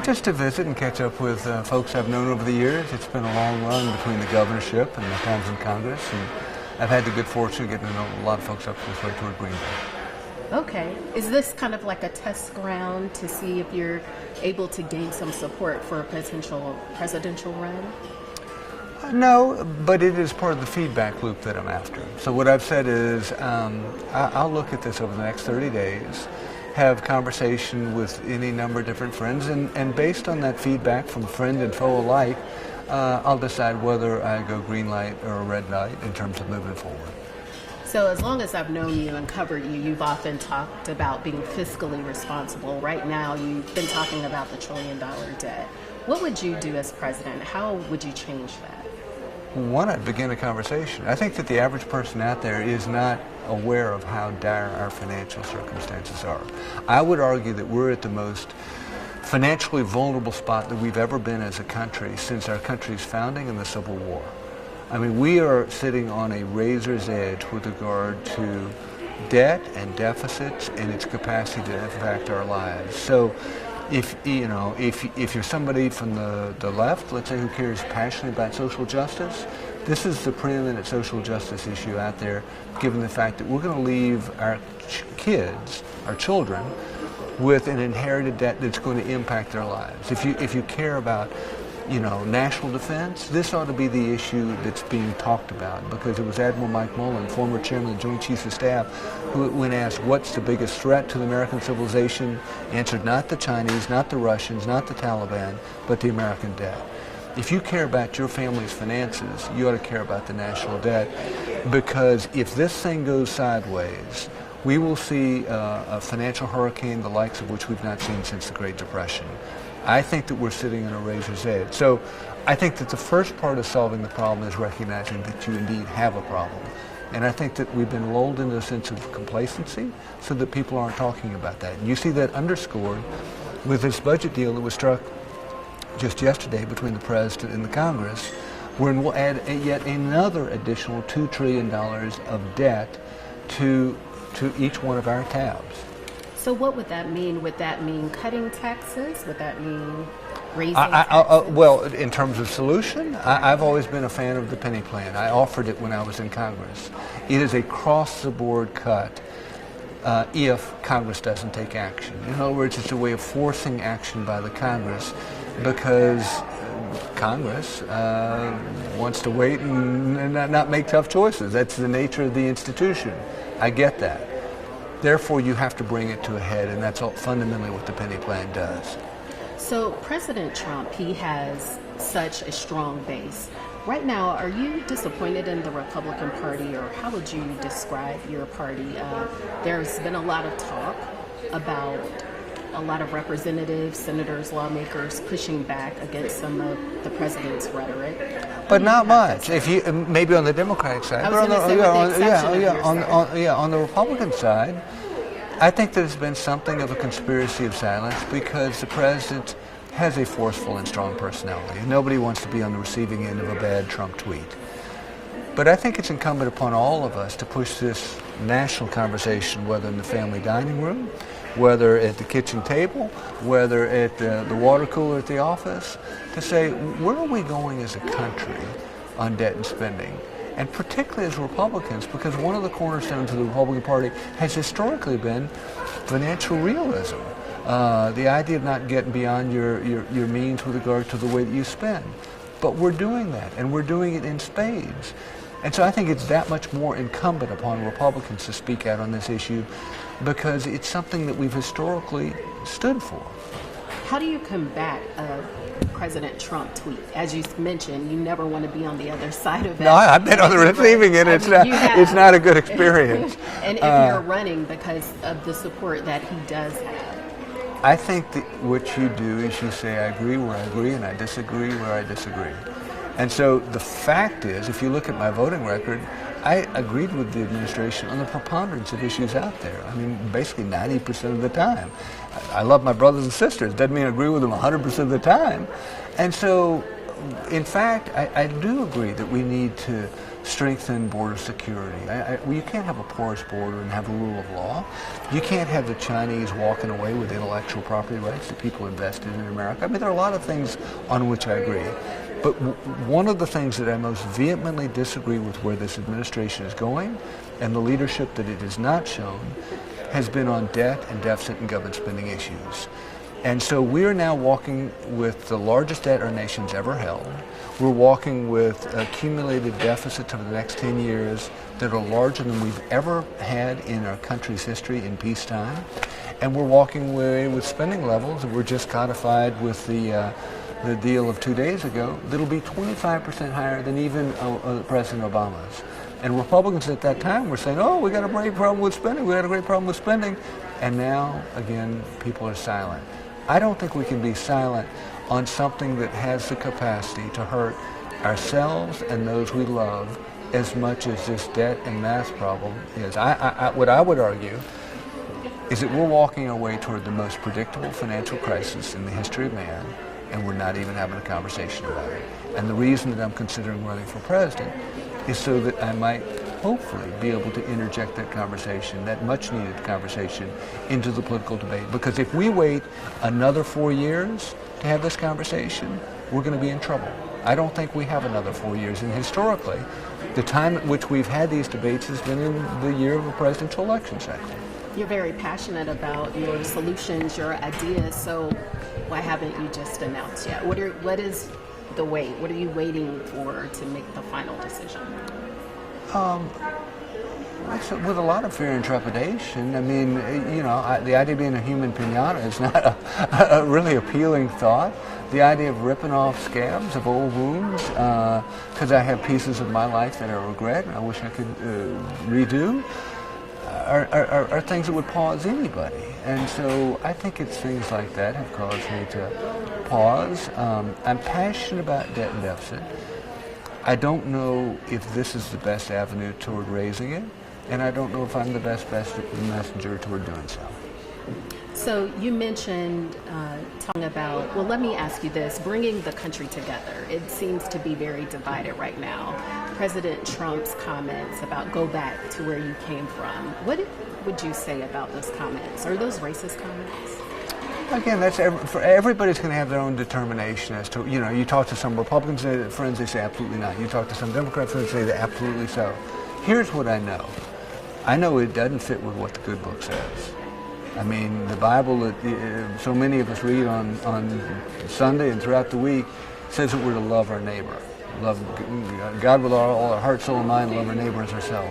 Just to visit and catch up with folks I've known over the years. It's been a long run between the governorship and the times in Congress, and I've had the good fortune of getting to know a lot of folks up this way toward Green Bay. Okay. Is this kind of like a test ground to see if you're able to gain some support for a potential presidential run? No, but it is part of the feedback loop that I'm after. So what I've said is I'll look at this over the next 30 days, have conversation with any number of different friends, and based on that feedback from friend and foe alike, I'll decide whether I go green light or red light in terms of moving forward. So as long as I've known you and covered you, you've often talked about being fiscally responsible. Right now, you've been talking about the $1 trillion debt. What would you do as president? How would you change that? One, I'd begin a conversation. I think that the average person out there is not aware of how dire our financial circumstances are. I would argue that we're at the most financially vulnerable spot that we've ever been as a country since our country's founding in the Civil War. I mean, we are sitting on a razor's edge with regard to debt and deficits and its capacity to impact our lives. So if you're somebody from the left, let's say, who cares passionately about social justice, this is the preeminent social justice issue out there, given the fact that we're going to leave our kids, our children, with an inherited debt that's going to impact their lives. If you care about national defense, this ought to be the issue that's being talked about, because it was Admiral Mike Mullen, former chairman of the Joint Chiefs of Staff, who, when asked what's the biggest threat to the American civilization, answered not the Chinese, not the Russians, not the Taliban, but the American debt. If you care about your family's finances, you ought to care about the national debt, because if this thing goes sideways, we will see a financial hurricane the likes of which we've not seen since the Great Depression. I think that we're sitting on a razor's edge. So I think that the first part of solving the problem is recognizing that you indeed have a problem. And I think that we've been lulled into a sense of complacency so that people aren't talking about that. And you see that underscored with this budget deal that was struck just yesterday between the President and the Congress, wherein we'll add yet another additional $2 trillion of debt to each one of our tabs. So what would that mean? Would that mean cutting taxes? Would that mean raising taxes? Well, in terms of solution, I've always been a fan of the penny plan. I offered it when I was in Congress. It is a cross-the-board cut if Congress doesn't take action. In other words, it's a way of forcing action by the Congress, because Congress wants to wait and not make tough choices. That's the nature of the institution. I get that. Therefore, you have to bring it to a head, and that's fundamentally what the penny plan does. So President Trump, he has such a strong base. Right now, are you disappointed in the Republican Party, or how would you describe your party? There's been a lot of talk about a lot of representatives, senators, lawmakers pushing back against some of the president's rhetoric. But not much. If you maybe on the Democratic side, on the Republican side, I think there's been something of a conspiracy of silence, because the president has a forceful and strong personality. Nobody wants to be on the receiving end of a bad Trump tweet. But I think it's incumbent upon all of us to push this national conversation, whether in the family dining room, whether at the kitchen table, whether at the water cooler at the office, to say, where are we going as a country on debt and spending? And particularly as Republicans, because one of the cornerstones of the Republican Party has historically been financial realism. The idea of not getting beyond your means with regard to the way that you spend. But we're doing that, and we're doing it in spades. And so I think it's that much more incumbent upon Republicans to speak out on this issue, because it's something that we've historically stood for. How do you combat a President Trump tweet? As you mentioned, you never want to be on the other side of it. No, I've been on the receiving end. It's not a good experience. And if you're running because of the support that he does have. I think that what you do is you say, I agree where I agree and I disagree where I disagree. And so the fact is, if you look at my voting record, I agreed with the administration on the preponderance of issues out there. I mean, basically 90% of the time. I love my brothers and sisters. Doesn't mean I agree with them 100% of the time. And so, in fact, I do agree that we need to strengthen border security. You can't have a porous border and have a rule of law. You can't have the Chinese walking away with intellectual property rights that people invested in America. I mean, there are a lot of things on which I agree. But one of the things that I most vehemently disagree with where this administration is going and the leadership that it has not shown has been on debt and deficit and government spending issues. And so we are now walking with the largest debt our nation's ever held. We're walking with accumulated deficits over the next 10 years that are larger than we've ever had in our country's history in peacetime. And we're walking with spending levels that were just codified with the deal of 2 days ago that'll be 25% higher than even President Obama's. And Republicans at that time were saying, oh, we got a great problem with spending, we got a great problem with spending. And now, again, people are silent. I don't think we can be silent on something that has the capacity to hurt ourselves and those we love as much as this debt and mass problem is. What I would argue is that we're walking our way toward the most predictable financial crisis in the history of man, and we're not even having a conversation about it. And the reason that I'm considering running for president is so that I might hopefully be able to interject that conversation, that much needed conversation, into the political debate. Because if we wait another 4 years to have this conversation, we're going to be in trouble. I don't think we have another 4 years. And historically, the time at which we've had these debates has been in the year of a presidential election cycle. You're very passionate about your solutions, your ideas, so why haven't you just announced yet? What is the wait? What are you waiting for to make the final decision? With a lot of fear and trepidation. I mean, the idea of being a human pinata is not a really appealing thought. The idea of ripping off scabs of old wounds, because I have pieces of my life that I regret and I wish I could redo, are things that would pause anybody. And so I think it's things like that have caused me to pause. I'm passionate about debt and deficit. I don't know if this is the best avenue toward raising it, and I don't know if I'm the best messenger toward doing so. So you mentioned talking about, well, let me ask you this, bringing the country together. It seems to be very divided right now. President Trump's comments about go back to where you came from. What would you say about those comments? Are those racist comments? Again, for everybody's going to have their own determination as to, you talk to some Republican friends, they say absolutely not. You talk to some Democrat friends, they say that absolutely so. Here's what I know. I know it doesn't fit with what the good book says. I mean, the Bible that so many of us read on Sunday and throughout the week says that we're to love our neighbor. Love God with all our heart, soul, and mind, love our neighbor as ourselves.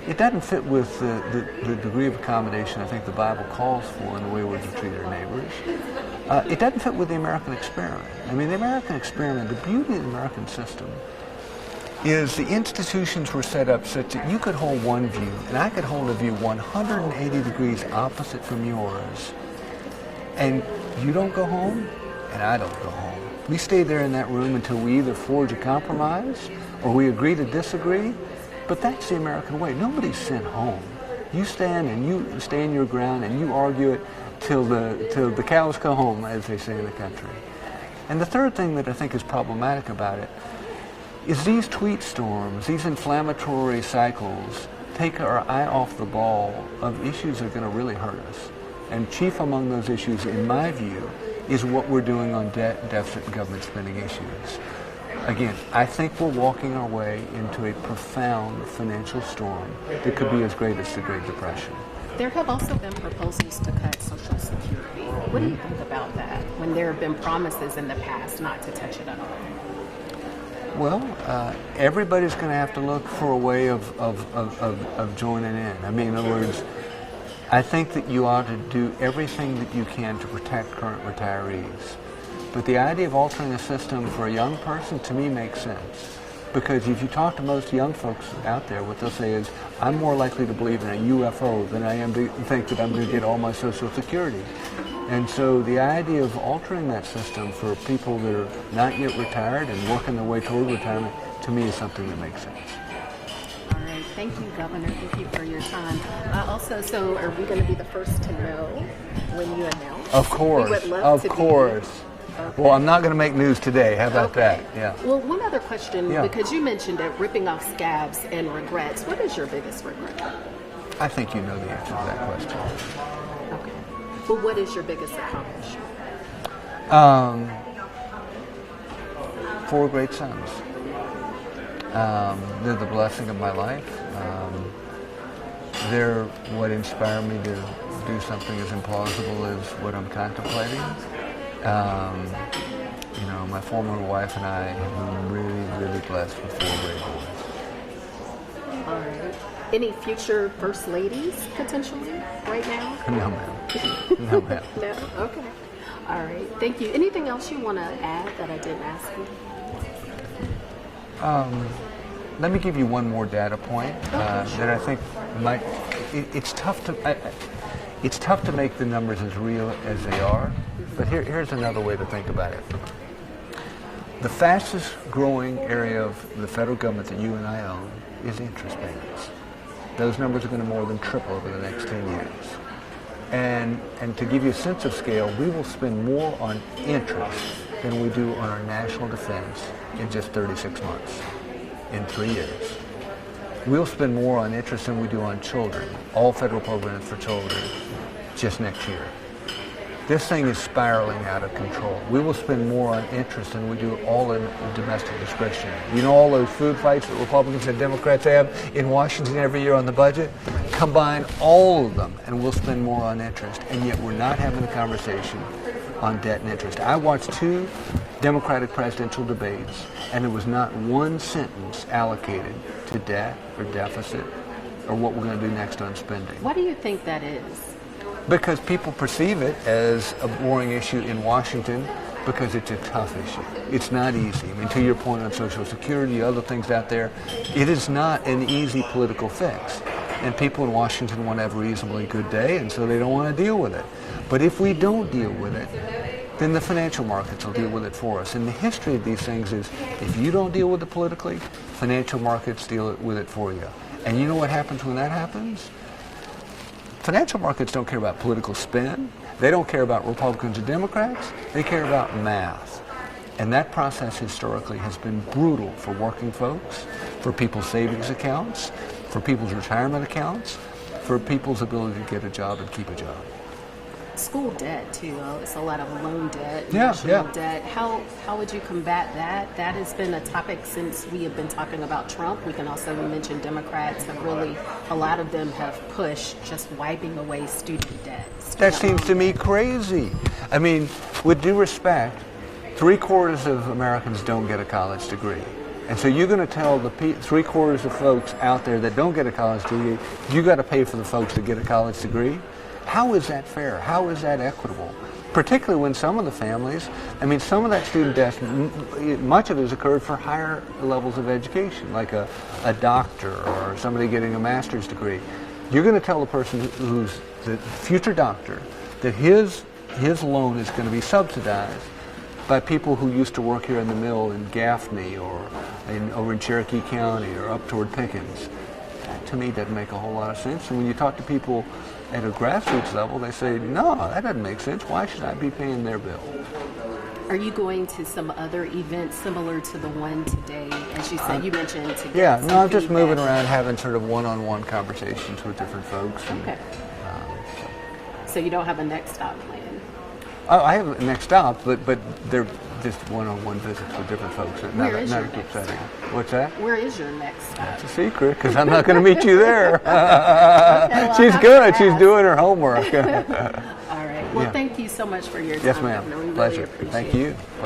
It doesn't fit with the degree of accommodation I think the Bible calls for in the way we're to treat our neighbors. It doesn't fit with the American experiment. I mean, the American experiment, the beauty of the American system is the institutions were set up such that you could hold one view, and I could hold a view 180 degrees opposite from yours, and you don't go home, and I don't go home. We stay there in that room until we either forge a compromise or we agree to disagree. But that's the American way. Nobody's sent home. You stand and you stand your ground and you argue it till the cows come home, as they say in the country. And the third thing that I think is problematic about it is these tweet storms, these inflammatory cycles, take our eye off the ball of issues that are going to really hurt us. And chief among those issues, in my view, is what we're doing on debt, deficit, and government spending issues. Again, I think we're walking our way into a profound financial storm that could be as great as the Great Depression. There have also been proposals to cut Social Security. What do you think about that when there have been promises in the past not to touch it at all? Well, everybody's going to have to look for a way of joining in. I mean, in other words, I think that you ought to do everything that you can to protect current retirees. But the idea of altering the system for a young person, to me, makes sense. Because if you talk to most young folks out there, what they'll say is, I'm more likely to believe in a UFO than I am to think that I'm going to get all my Social Security. And so the idea of altering that system for people that are not yet retired and working their way toward retirement, to me, is something that makes sense. All right. Thank you, Governor. Thank you for your time. So are we going to be the first to know when you announce? Of course. We would love to course. Well, I'm not going to make news today. How about that? Yeah. Well, one other question, because you mentioned it, ripping off scabs and regrets. What is your biggest regret? I think you know the answer to that question. Okay. Well, what is your biggest accomplishment? 4 great sons. They're the blessing of my life. They're what inspired me to do something as implausible as what I'm contemplating. My former wife and I have been really, really blessed with 4 great boys. All right. Any future first ladies, potentially, right now? No, ma'am. No, ma'am. No? Okay. All right. Thank you. Anything else you want to add that I didn't ask you? Let me give you one more data point that I think might. It's tough to make the numbers as real as they are, but here's another way to think about it. The fastest growing area of the federal government that you and I own is interest payments. Those numbers are going to more than triple over the next 10 years. And to give you a sense of scale, we will spend more on interest than we do on our national defense in just 36 months, in 3 years. We'll spend more on interest than we do on children, all federal programs for children, just next year. This thing is spiraling out of control. We will spend more on interest than we do all in domestic discretionary. You know all those food fights that Republicans and Democrats have in Washington every year on the budget? Combine all of them and we'll spend more on interest, and yet we're not having a conversation on debt and interest. I watched 2 Democratic presidential debates, and there was not one sentence allocated to debt or deficit or what we're going to do next on spending. Why do you think that is? Because people perceive it as a boring issue in Washington because it's a tough issue. It's not easy. I mean, to your point on Social Security, other things out there, it is not an easy political fix. And people in Washington want to have a reasonably good day, and so they don't want to deal with it. But if we don't deal with it, then the financial markets will deal with it for us. And the history of these things is, if you don't deal with it politically, financial markets deal with it for you. And you know what happens when that happens? Financial markets don't care about political spin. They don't care about Republicans or Democrats. They care about math. And that process historically has been brutal for working folks, for people's savings accounts, for people's retirement accounts, for people's ability to get a job and keep a job. School debt, too. It's a lot of loan debt, Yeah. debt. How would you combat that? That has been a topic since we have been talking about Trump. We can also mention Democrats have really, a lot of them have pushed just wiping away student debt. That seems to me crazy. I mean, with due respect, 3/4 of Americans don't get a college degree. And so you're going to tell the 3/4 of folks out there that don't get a college degree, you got to pay for the folks that get a college degree? How is that fair? How is that equitable? Particularly when some of the families, I mean, some of that student debt, much of it has occurred for higher levels of education, like a doctor or somebody getting a master's degree. You're going to tell the person who's the future doctor that his loan is going to be subsidized by people who used to work here in the mill in Gaffney or over in Cherokee County or up toward Pickens. That, to me, doesn't make a whole lot of sense. And when you talk to people at a grassroots level, they say, no, that doesn't make sense. Why should I be paying their bill? Are you going to some other events similar to the one today? As you said, you mentioned to get Yeah, some no, I'm just feedback. moving around having sort of one-on-one conversations with different folks. And, Okay. So you don't have a next stop plan? I have a next stop, but they're just one-on-one visits with different folks. Where is not your a group next setting. stop? What's that? Where is your next stop? It's a secret because I'm not going to meet you there. well, She's I'll good. have to She's ask. doing her homework. All right. Well, Yeah. thank you so much for your time. Yes, ma'am. Governor. We really Pleasure. appreciate Thank it. you.